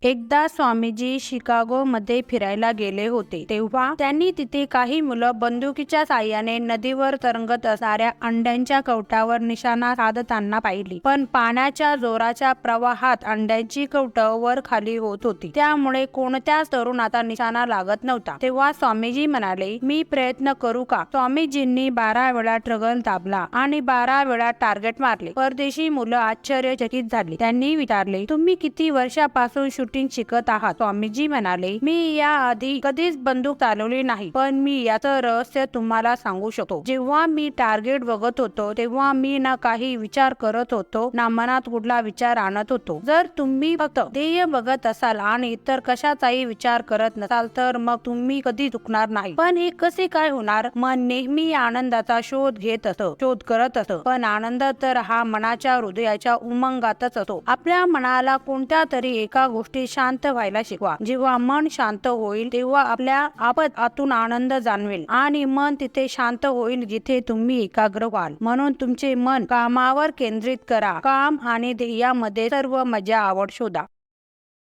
एकदा स्वामीजी शिकागोमध्ये फिरायला गेले होते तेव्हा त्यांनी तिथे काही मुलं बंदुकीच्या साहाय्याने नदीवर तरंगत असणाऱ्या अंड्यांच्या कवटावर निशाणा साधताना पाहिली. पण पाण्याच्या जोराच्या प्रवाहात अंड्यांची कवटं वर खाली होत होती, त्यामुळे कोणत्याच तरुणाचा निशाणा लागत नव्हता. तेव्हा स्वामीजी म्हणाले, मी प्रयत्न करू का? स्वामीजींनी 12 वेळा ट्रिगर दाबला आणि 12 वेळा टार्गेट मारले. परदेशी मुलं आश्चर्यचकित झाली. त्यांनी विचारले, तुम्ही किती वर्षापासून शूटिंग शिकत आहात? स्वामीजी म्हणाले, मी याआधी कधीच बंदूक चालवली नाही, पण मी याचं रहस्य तुम्हाला सांगू शकतो. जेव्हा मी टार्गेट बघत होतो तेव्हा मी ना काही विचार करत होतो ना मनात कुठला विचार आणत होतो. जर तुम्ही फक्त ध्येय बघत असाल आणि इतर कशाचाही विचार करत नसाल तर मग तुम्ही कधी चुकणार नाही. पण हे कसे काय होणार? मन नेहमी आनंदाचा शोध करत असतं. पण आनंद तर हा मनाच्या हृदयाच्या उमंगातच असतो. आपल्या मनाला कोणत्या तरी एका गोष्टी शांत व्हायला शिकवा. जेव्हा मन शांत होईल तेव्हा आपण आतून आनंद जाणवेल आणि मन तिथे शांत होईल जिथे तुम्ही एकाग्र व्हाल. म्हणून तुमचे मन कामावर केंद्रित करा. काम आणि ध्येयामध्ये सर्व मजा आवड शोधा.